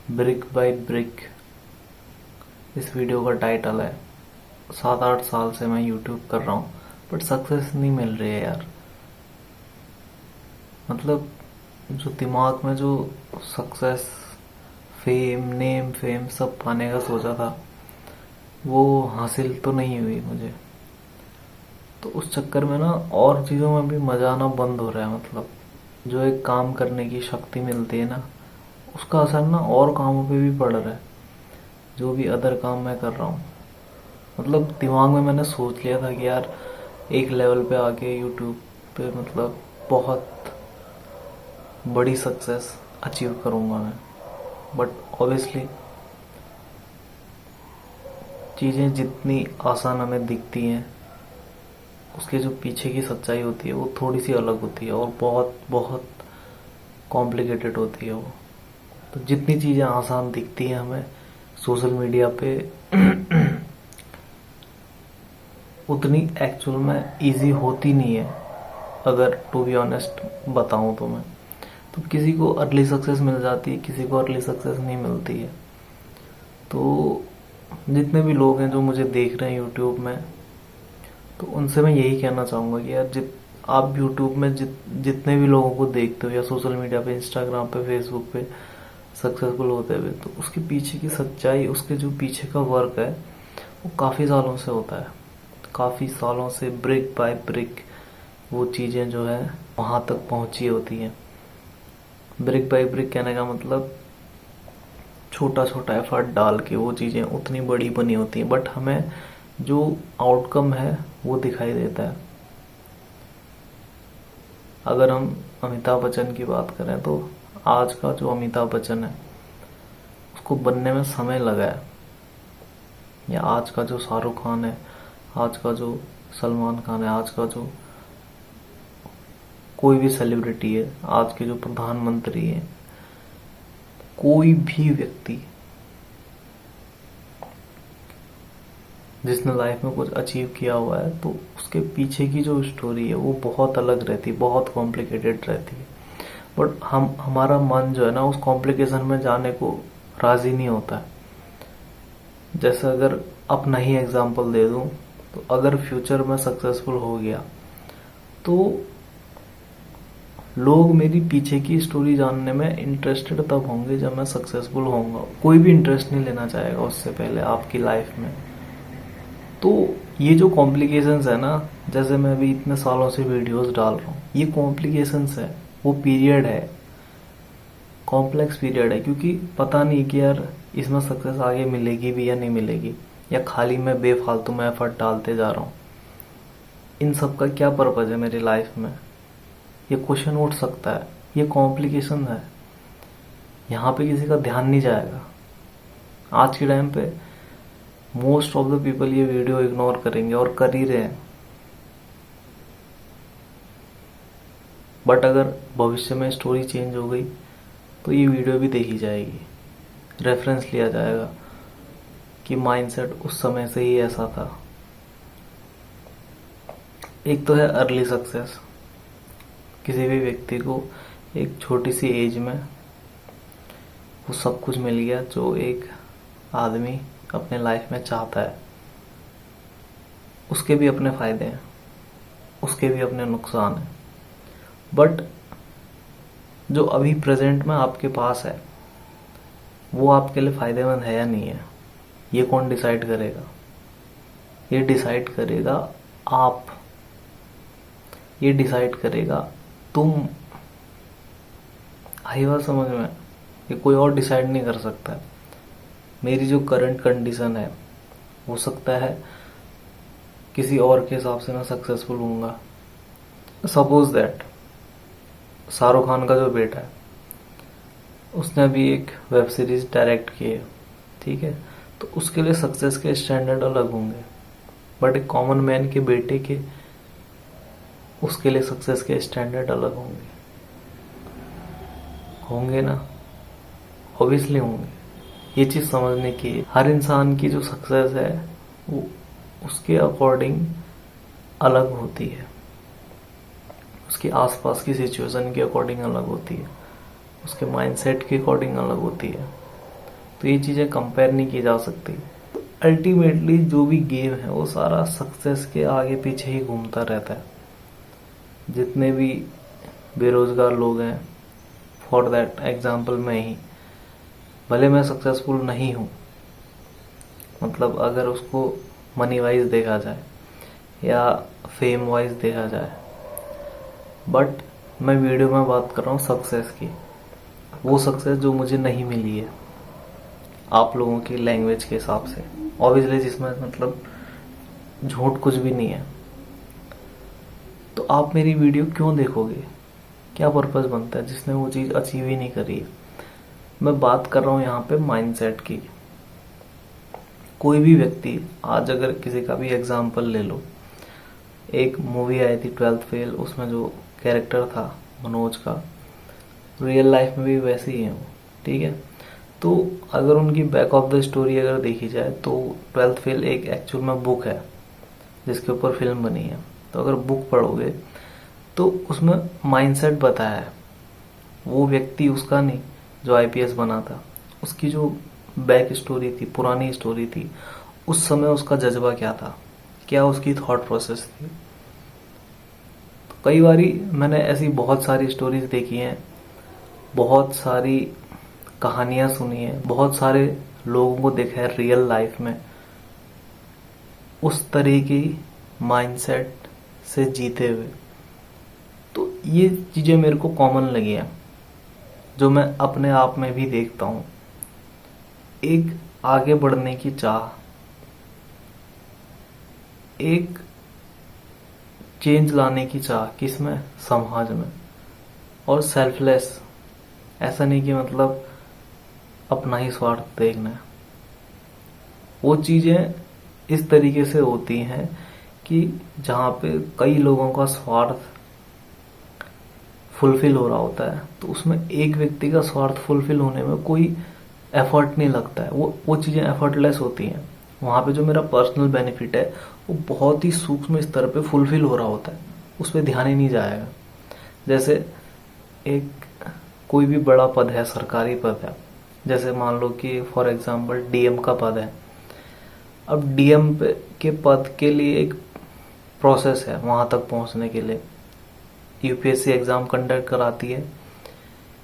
Brick by brick इस video का title है। 7-8 साल से मैं यूट्यूब कर रहा हूँ बट सक्सेस नहीं मिल रही है यार। मतलब जो दिमाग में जो सक्सेस, फेम, नेम फेम सब पाने का सोचा था वो हासिल तो नहीं हुई मुझे। तो उस चक्कर में ना और चीज़ों में भी मजा आना बंद हो रहा है। मतलब जो एक काम करने की शक्ति मिलती है ना, उसका असर ना और कामों पे भी पड़ रहा है। जो भी अदर काम मैं कर रहा हूँ, मतलब दिमाग में मैंने सोच लिया था कि यार एक लेवल पे आके यूट्यूब पे मतलब बहुत बड़ी सक्सेस अचीव करूँगा मैं। बट ऑब्वियसली चीज़ें जितनी आसान हमें दिखती हैं उसके जो पीछे की सच्चाई होती है वो थोड़ी सी अलग होती है और बहुत बहुत कॉम्प्लिकेटेड होती है वो। तो जितनी चीज़ें आसान दिखती हैं हमें सोशल मीडिया पे उतनी एक्चुअल में इजी होती नहीं है। अगर टू बी ऑनेस्ट बताऊं तो मैं तो किसी को अर्ली सक्सेस मिल जाती है, किसी को अर्ली सक्सेस नहीं मिलती है। तो जितने भी लोग हैं जो मुझे देख रहे हैं यूट्यूब में, तो उनसे मैं यही कहना चाहूँगा कि यार आप यूट्यूब में जितने भी लोगों को देखते हो या सोशल मीडिया पे, इंस्टाग्राम पे, फेसबुक पे सक्सेसफुल होते हुए, तो उसके पीछे की सच्चाई, उसके जो पीछे का वर्क है वो काफ़ी सालों से होता है। काफ़ी सालों से ब्रिक बाय ब्रिक वो चीज़ें जो है वहाँ तक पहुँची होती हैं। ब्रिक बाय ब्रिक कहने का मतलब छोटा छोटा एफर्ट डाल के वो चीज़ें उतनी बड़ी बनी होती हैं, बट हमें जो आउटकम है वो दिखाई देता है। अगर हम अमिताभ बच्चन की बात करें तो आज का जो अमिताभ बच्चन है उसको बनने में समय लगा है, या आज का जो शाहरुख खान है, आज का जो सलमान खान है, आज का जो कोई भी सेलिब्रिटी है, आज के जो प्रधानमंत्री है, कोई भी व्यक्ति जिसने लाइफ में कुछ अचीव किया हुआ है तो उसके पीछे की जो स्टोरी है वो बहुत अलग रहती है, बहुत कॉम्प्लिकेटेड रहती है। बट हमारा मन जो है ना उस कॉम्प्लिकेशन में जाने को राजी नहीं होता है। जैसे अगर अपना ही एग्जांपल दे दूं तो अगर फ्यूचर में सक्सेसफुल हो गया तो लोग मेरी पीछे की स्टोरी जानने में इंटरेस्टेड तब होंगे जब मैं सक्सेसफुल होऊंगा। कोई भी इंटरेस्ट नहीं लेना चाहेगा उससे पहले आपकी लाइफ में। तो ये जो कॉम्प्लिकेशंस है ना, जैसे मैं अभी इतने सालों से वीडियोस डाल रहा हूँ, ये कॉम्प्लिकेशंस है, वो पीरियड है, कॉम्प्लेक्स पीरियड है, क्योंकि पता नहीं कि यार इसमें सक्सेस आगे मिलेगी भी या नहीं मिलेगी, या खाली मैं बेफालतू में एफर्ट डालते जा रहा हूँ। इन सब का क्या पर्पज है मेरी लाइफ में, ये क्वेश्चन उठ सकता है। ये कॉम्प्लिकेशन है, यहाँ पे किसी का ध्यान नहीं जाएगा। आज के टाइम पे मोस्ट ऑफ द पीपल ये वीडियो इग्नोर करेंगे और कर ही रहे हैं। बट अगर भविष्य में स्टोरी चेंज हो गई तो ये वीडियो भी देखी जाएगी, रेफरेंस लिया जाएगा कि माइंडसेट उस समय से ही ऐसा था। एक तो है अर्ली सक्सेस, किसी भी व्यक्ति को एक छोटी सी एज में वो सब कुछ मिल गया जो एक आदमी अपने लाइफ में चाहता है। उसके भी अपने फायदे हैं, उसके भी अपने नुकसान हैं, बट जो अभी प्रेजेंट में आपके पास है वो आपके लिए फायदेमंद है या नहीं है, ये कौन डिसाइड करेगा? ये डिसाइड करेगा आप, ये डिसाइड करेगा तुम। आई बात समझ में? ये कोई और डिसाइड नहीं कर सकता है। मेरी जो करंट कंडीशन है हो सकता है किसी और के हिसाब से मैं सक्सेसफुल हूँगा। सपोज दैट शाहरुख खान का जो बेटा है उसने अभी एक वेब सीरीज डायरेक्ट की है, ठीक है, तो उसके लिए सक्सेस के स्टैंडर्ड अलग होंगे, बट एक कॉमन मैन के बेटे के उसके लिए सक्सेस के स्टैंडर्ड अलग होंगे। होंगे ना? ऑब्वियसली होंगे। ये चीज समझने की हर इंसान की जो सक्सेस है वो उसके अकॉर्डिंग अलग होती है, उसके आसपास की सिचुएशन के अकॉर्डिंग अलग होती है, उसके माइंडसेट के अकॉर्डिंग अलग होती है। तो ये चीज़ें कंपेयर नहीं की जा सकती। अल्टीमेटली जो भी गेम है वो सारा सक्सेस के आगे पीछे ही घूमता रहता है। जितने भी बेरोजगार लोग हैं, फॉर दैट एग्जाम्पल मैं ही, भले मैं सक्सेसफुल नहीं हूँ, मतलब अगर उसको मनी वाइज देखा जाए या फेम वाइज देखा जाए, बट मैं वीडियो में बात कर रहा हूँ सक्सेस की, वो सक्सेस जो मुझे नहीं मिली है आप लोगों की लैंग्वेज के हिसाब से, ऑब्वियसली, जिसमें मतलब झूठ कुछ भी नहीं है। तो आप मेरी वीडियो क्यों देखोगे? क्या पर्पस बनता है जिसने वो चीज़ अचीव ही नहीं करी है? मैं बात कर रहा हूँ यहाँ पे माइंडसेट की। कोई भी व्यक्ति, आज अगर किसी का भी एग्जाम्पल ले लो, एक मूवी आई थी 12th फेल, उसमें जो कैरेक्टर था मनोज का, रियल लाइफ में भी वैसे ही है वो, ठीक है। तो अगर उनकी बैक ऑफ द स्टोरी अगर देखी जाए तो 12th फेल एक एक्चुअल में बुक है जिसके ऊपर फिल्म बनी है। तो अगर बुक पढ़ोगे तो उसमें माइंडसेट बताया है। वो व्यक्ति उसका नहीं जो आईपीएस बना था, उसकी जो बैक स्टोरी थी, पुरानी स्टोरी थी, उस समय उसका जज्बा क्या था, क्या उसकी थॉट प्रोसेस थी। तो कई बारी मैंने ऐसी बहुत सारी स्टोरीज देखी हैं, बहुत सारी कहानियां सुनी है, बहुत सारे लोगों को देखा है रियल लाइफ में उस तरह की माइंडसेट से जीते हुए। तो ये चीजें मेरे को कॉमन लगी हैं, जो मैं अपने आप में भी देखता हूं। एक आगे बढ़ने की चाह, एक चेंज लाने की चाह, किसमें? समाज में। और सेल्फलेस, ऐसा नहीं कि मतलब अपना ही स्वार्थ देखना है। वो चीजें इस तरीके से होती हैं कि जहाँ पे कई लोगों का स्वार्थ फुलफिल हो रहा होता है, तो उसमें एक व्यक्ति का स्वार्थ फुलफिल होने में कोई एफर्ट नहीं लगता है, वो चीजें एफर्टलेस होती हैं। वहां पे जो मेरा पर्सनल बेनिफिट है वो बहुत ही सूक्ष्म स्तर पे फुलफिल हो रहा होता है, उस पर ध्यान ही नहीं जाएगा। जैसे एक कोई भी बड़ा पद है, सरकारी पद है, जैसे मान लो कि फॉर एग्जांपल डीएम का पद है। अब डीएम के पद के लिए एक प्रोसेस है, वहां तक पहुंचने के लिए यूपीएससी एग्जाम कंडक्ट कराती है।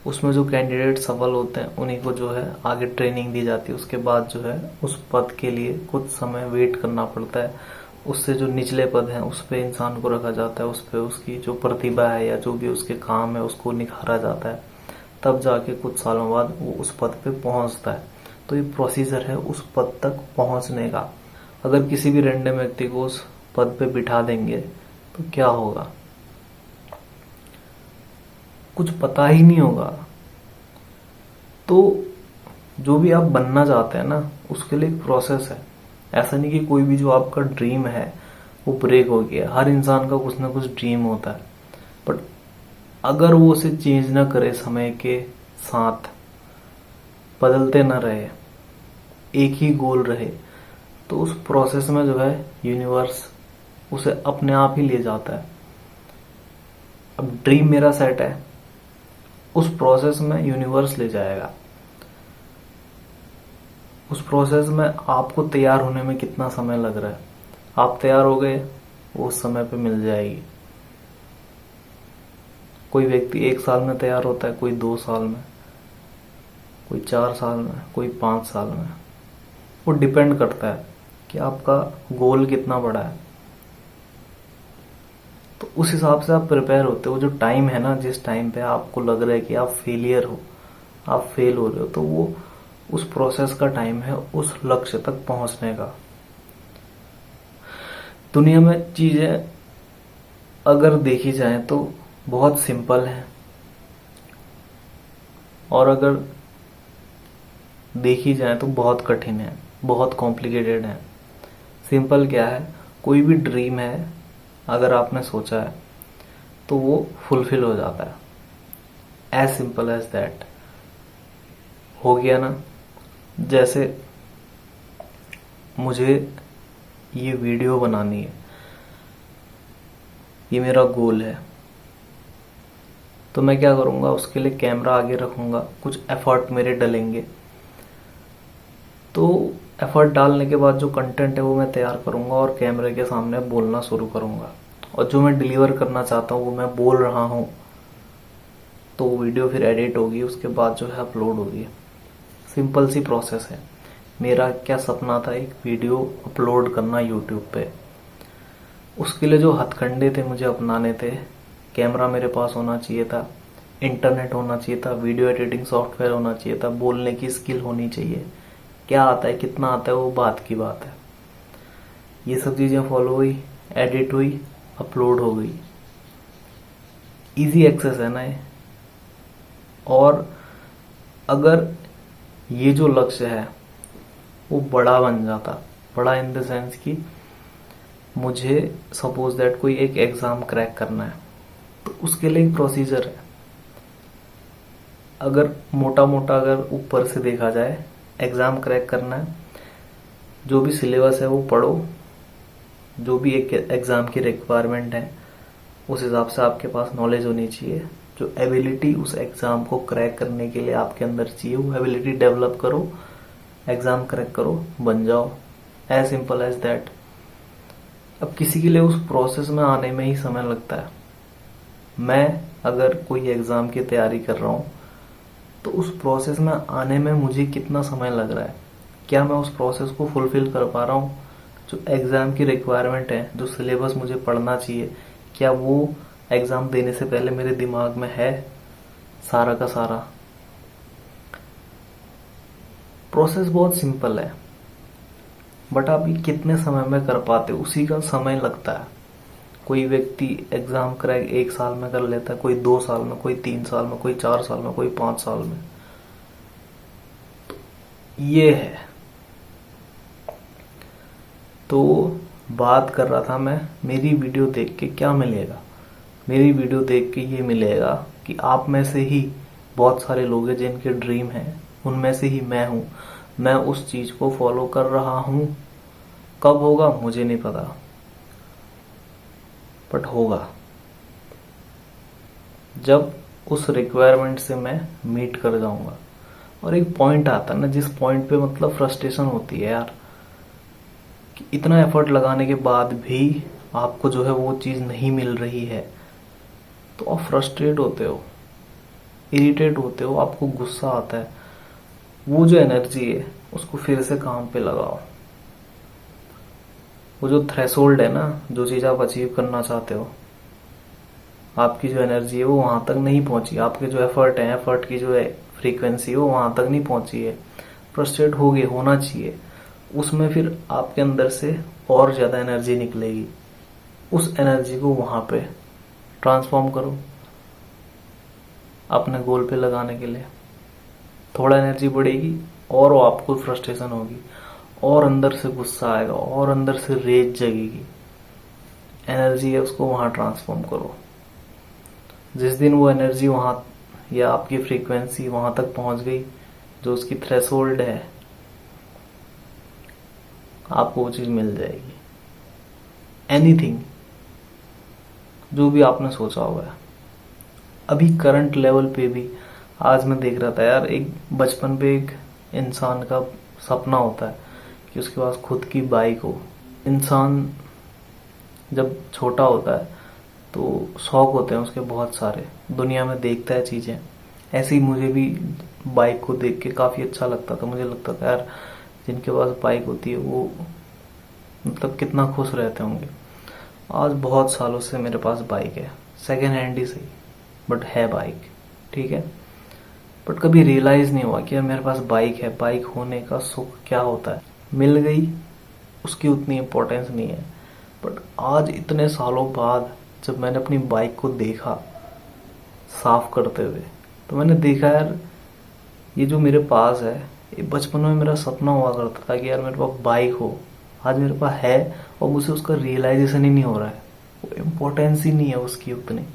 उसमें जो कैंडिडेट सफल होते हैं उन्हीं को जो है आगे ट्रेनिंग दी जाती है। उसके बाद जो है उस पद के लिए कुछ समय वेट करना पड़ता है। उससे जो निचले पद हैं उस पे इंसान को रखा जाता है, उस पे उसकी जो प्रतिभा है या जो भी उसके काम है उसको निखारा जाता है, तब जाके कुछ सालों बाद वो उस पद पे पहुंचता है। तो ये प्रोसीजर है उस पद तक पहुंचने का। अगर किसी भी रैंडम व्यक्ति को उस पद पे बिठा देंगे तो क्या होगा? कुछ पता ही नहीं होगा। तो जो भी आप बनना चाहते हैं ना, उसके लिए एक प्रोसेस है। ऐसा नहीं कि कोई भी जो आपका ड्रीम है वो ब्रेक हो गया। हर इंसान का कुछ ना कुछ ड्रीम होता है, बट अगर वो उसे चेंज ना करे, समय के साथ बदलते ना रहे, एक ही गोल रहे, तो उस प्रोसेस में जो है यूनिवर्स उसे अपने आप ही ले जाता है। अब ड्रीम मेरा सेट है, उस प्रोसेस में यूनिवर्स ले जाएगा। उस प्रोसेस में आपको तैयार होने में कितना समय लग रहा है, आप तैयार हो गए, वो उस समय पे मिल जाएगी। कोई व्यक्ति 1 साल में तैयार होता है, कोई 2 साल में, कोई 4 साल में, कोई 5 साल में। वो डिपेंड करता है कि आपका गोल कितना बड़ा है। तो उस हिसाब से आप प्रिपेयर होते हो। जो टाइम है ना, जिस टाइम पे आपको लग रहा है कि आप फेलियर हो, आप फेल हो रहे हो, तो वो उस प्रोसेस का टाइम है उस लक्ष्य तक पहुंचने का। दुनिया में चीजें अगर देखी जाए तो बहुत सिंपल है, और अगर देखी जाए तो बहुत कठिन है, बहुत कॉम्प्लिकेटेड है। सिंपल क्या है? कोई भी ड्रीम है अगर आपने सोचा है तो वो फुलफिल हो जाता है। As simple as that. हो गया ना? जैसे मुझे ये वीडियो बनानी है, ये मेरा गोल है, तो मैं क्या करूंगा? उसके लिए कैमरा आगे रखूंगा, कुछ एफर्ट मेरे डलेंगे, तो एफर्ट डालने के बाद जो कंटेंट है वो मैं तैयार करूँगा और कैमरे के सामने बोलना शुरू करूँगा, और जो मैं डिलीवर करना चाहता हूँ वो मैं बोल रहा हूँ, तो वीडियो फिर एडिट होगी, उसके बाद जो है अपलोड होगी। सिंपल सी प्रोसेस है। मेरा क्या सपना था, एक वीडियो अपलोड करना यूट्यूब पे। उसके लिए जो हथकंडे थे मुझे अपनाने थे, कैमरा मेरे पास होना चाहिए था, इंटरनेट होना चाहिए था, वीडियो एडिटिंग सॉफ्टवेयर होना चाहिए था, बोलने की स्किल होनी चाहिए। क्या आता है कितना आता है वो बात की बात है। ये सब चीज़ें फॉलो हुई, एडिट हुई, अपलोड हो गई। इजी एक्सेस है ना ये। और अगर ये जो लक्ष्य है वो बड़ा बन जाता, बड़ा इन द सेंस कि मुझे सपोज दैट कोई एक एग्जाम क्रैक करना है, तो उसके लिए एक प्रोसीजर है। अगर मोटा मोटा अगर ऊपर से देखा जाए, एग्जाम क्रैक करना है, जो भी सिलेबस है वो पढ़ो, जो भी एक एग्जाम की रिक्वायरमेंट है उस हिसाब से आपके पास नॉलेज होनी चाहिए। जो एबिलिटी उस एग्जाम को क्रैक करने के लिए आपके अंदर चाहिए, वो एबिलिटी डेवलप करो, एग्जाम क्रैक करो, बन जाओ। As simple as that. अब किसी के लिए उस प्रोसेस में आने में ही समय लगता है। मैं अगर कोई एग्जाम की तैयारी कर रहा हूँ तो उस प्रोसेस में आने में मुझे कितना समय लग रहा है, क्या मैं उस प्रोसेस को फुलफिल कर पा रहा हूँ, जो एग्जाम की रिक्वायरमेंट है, जो सिलेबस मुझे पढ़ना चाहिए, क्या वो एग्जाम देने से पहले मेरे दिमाग में है सारा का सारा। प्रोसेस बहुत सिंपल है, बट आप ये कितने समय में कर पाते हो उसी का समय लगता है। कोई व्यक्ति एग्जाम क्रैक 1 साल में कर लेता है, कोई 2 साल में, कोई 3 साल में, कोई 4 साल में, कोई 5 साल में। ये है। तो बात कर रहा था मैं, मेरी वीडियो देख के क्या मिलेगा। मेरी वीडियो देख के ये मिलेगा कि आप में से ही बहुत सारे लोग हैं जिनके ड्रीम है, उनमें से ही मैं हूं। मैं उस चीज को फॉलो कर रहा हूं। कब होगा मुझे नहीं पता, बट होगा जब उस रिक्वायरमेंट से मैं मीट कर जाऊंगा। और एक पॉइंट आता है ना, जिस पॉइंट पे मतलब फ्रस्ट्रेशन होती है यार, कि इतना एफर्ट लगाने के बाद भी आपको जो है वो चीज नहीं मिल रही है, तो आप फ्रस्ट्रेट होते हो, इरिटेट होते हो, आपको गुस्सा आता है। वो जो एनर्जी है उसको फिर से काम पे लगाओ। वो जो थ्रेशोल्ड है ना, जो चीज आप अचीव करना चाहते हो, आपकी जो एनर्जी है वो वहां तक नहीं पहुंची, आपके जो एफर्ट है, एफर्ट की जो है फ्रीक्वेंसी है वो वहां तक नहीं पहुंची है। फ्रस्ट्रेट हो गए, होना चाहिए। उसमें फिर आपके अंदर से और ज्यादा एनर्जी निकलेगी। उस एनर्जी को वहां पे ट्रांसफॉर्म करो अपने गोल पे लगाने के लिए। थोड़ा एनर्जी बढ़ेगी और वो आपको फ्रस्ट्रेशन होगी, और अंदर से गुस्सा आएगा, और अंदर से रेज जगेगी। एनर्जी है उसको वहां ट्रांसफॉर्म करो। जिस दिन वो एनर्जी वहां, या आपकी फ्रीक्वेंसी वहां तक पहुंच गई, जो उसकी थ्रेशोल्ड है, आपको वो चीज मिल जाएगी। एनीथिंग, जो भी आपने सोचा होगा। अभी करंट लेवल पे भी आज मैं देख रहा था यार, एक बचपन पे एक इंसान का सपना होता है कि उसके पास खुद की बाइक हो। इंसान जब छोटा होता है तो शौक होते हैं उसके बहुत सारे, दुनिया में देखता है चीजें। ऐसे ही मुझे भी बाइक को देख के काफी अच्छा लगता था। मुझे लगता था यार, जिनके पास बाइक होती है वो मतलब कितना खुश रहते होंगे। आज बहुत सालों से मेरे पास बाइक है, सेकेंड हैंड ही सही, बट है बाइक, ठीक है। बट कभी रियलाइज नहीं हुआ कि यार मेरे पास बाइक है, बाइक होने का सुख क्या होता है। मिल गई, उसकी उतनी इम्पोर्टेंस नहीं है। बट आज इतने सालों बाद जब मैंने अपनी बाइक को देखा साफ करते हुए, तो मैंने देखा यार, ये जो मेरे पास है, ये बचपन में मेरा सपना हुआ करता था कि यार मेरे पास बाइक हो। आज मेरे पास है और मुझे उसका रियलाइजेशन ही नहीं हो रहा है, वो इम्पोर्टेंस ही नहीं है उसकी उतनी।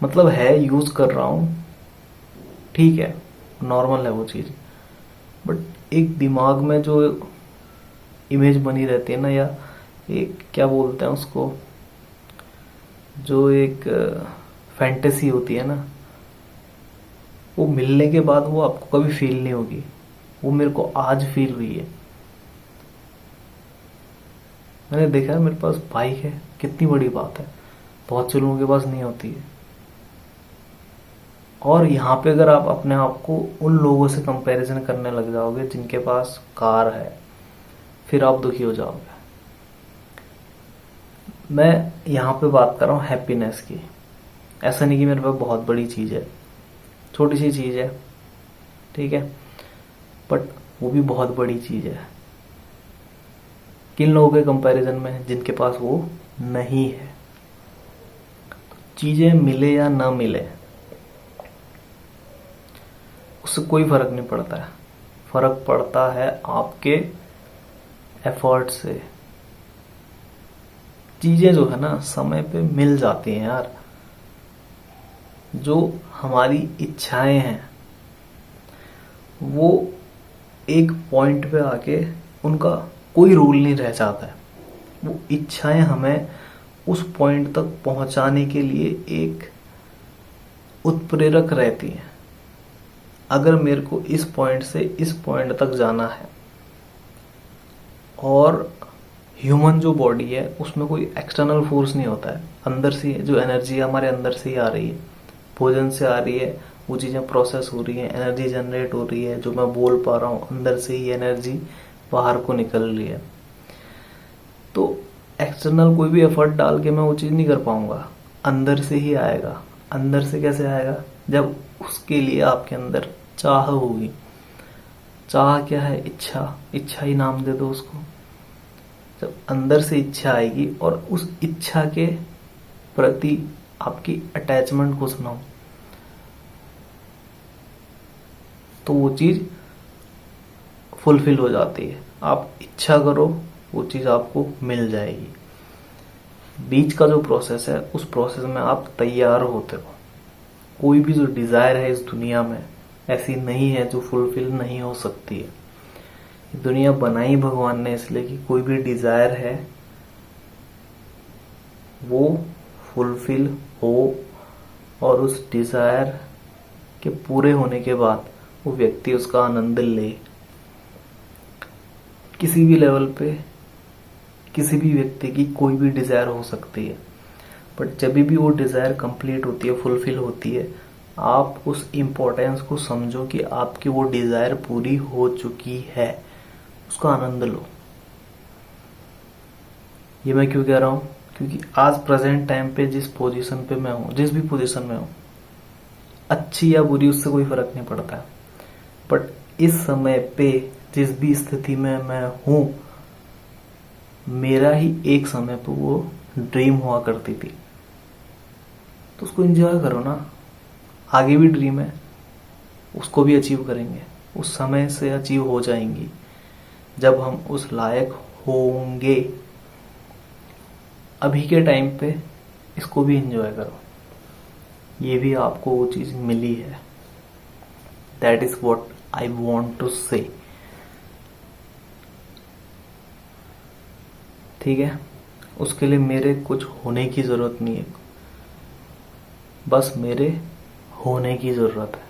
मतलब है, यूज कर रहा हूं, ठीक है, नॉर्मल है वो चीज, बट एक दिमाग में जो इमेज बनी रहती है ना, या एक क्या बोलते हैं उसको, जो एक फैंटेसी होती है ना, वो मिलने के बाद वो आपको कभी फील नहीं होगी। वो मेरे को आज फील हुई है। मैंने देखा है, मेरे पास बाइक है, कितनी बड़ी बात है, बहुत से लोगों के पास नहीं होती है। और यहाँ पे अगर आप अपने आप को उन लोगों से कंपैरिजन करने लग जाओगे जिनके पास कार है, फिर आप दुखी हो जाओगे। मैं यहाँ पे बात कर रहा हूँ हैप्पीनेस की। ऐसा नहीं कि मेरे पास बहुत बड़ी चीज़ है, छोटी सी चीज़ है, ठीक है, बट वो भी बहुत बड़ी चीज़ है किन लोगों के कंपैरिजन में जिनके पास वो नहीं है। चीज़ें मिले या ना मिले उससे कोई फर्क नहीं पड़ता है, फर्क पड़ता है आपके एफर्ट से। चीजें जो है ना समय पे मिल जाती हैं यार। जो हमारी इच्छाएं हैं वो एक पॉइंट पे आके उनका कोई रूल नहीं रह जाता है। वो इच्छाएं हमें उस पॉइंट तक पहुंचाने के लिए एक उत्प्रेरक रहती हैं। अगर मेरे को इस पॉइंट से इस पॉइंट तक जाना है और ह्यूमन जो बॉडी है उसमें कोई एक्सटर्नल फोर्स नहीं होता है, अंदर से जो एनर्जी है हमारे अंदर से ही आ रही है, भोजन से आ रही है, वो चीज़ें प्रोसेस हो रही हैं, एनर्जी जनरेट हो रही है, जो मैं बोल पा रहा हूँ अंदर से ही एनर्जी बाहर को निकल रही है। तो एक्सटर्नल कोई भी एफर्ट डाल के मैं वो चीज़ नहीं कर पाऊंगा, अंदर से ही आएगा। अंदर से कैसे आएगा? जब उसके लिए आपके अंदर चाह होगी। चाह क्या है? इच्छा। इच्छा ही नाम दे दो उसको। जब अंदर से इच्छा आएगी और उस इच्छा के प्रति आपकी अटैचमेंट को सुनाओ तो वो चीज फुलफिल हो जाती है। आप इच्छा करो वो चीज आपको मिल जाएगी। बीच का जो प्रोसेस है उस प्रोसेस में आप तैयार होते हो। कोई भी जो डिजायर है इस दुनिया में ऐसी नहीं है जो फुलफिल नहीं हो सकती है। दुनिया बनाई भगवान ने इसलिए कि कोई भी डिजायर है वो फुलफिल हो और उस डिजायर के पूरे होने के बाद वो व्यक्ति उसका आनंद ले। किसी भी लेवल पे किसी भी व्यक्ति की कोई भी डिजायर हो सकती है, बट जब भी वो डिजायर कंप्लीट होती है, फुलफिल होती है, आप उस इम्पोर्टेंस को समझो कि आपकी वो डिजायर पूरी हो चुकी है, उसका आनंद लो। ये मैं क्यों कह रहा हूं? क्योंकि आज प्रेजेंट टाइम पे जिस पोजीशन पे मैं हूं, जिस भी पोजीशन में हूं, अच्छी या बुरी उससे कोई फर्क नहीं पड़ता है, बट इस समय पे जिस भी स्थिति में मैं हूं, मेरा ही एक समय पे वो ड्रीम हुआ करती थी, तो उसको एंजॉय करो ना। आगे भी ड्रीम है, उसको भी अचीव करेंगे, उस समय से अचीव हो जाएंगी जब हम उस लायक होंगे। अभी के टाइम पे इसको भी एंजॉय करो, ये भी आपको वो चीज मिली है। That is what I want to say. ठीक है, उसके लिए मेरे कुछ होने की जरूरत नहीं है, बस मेरे होने की जरूरत है।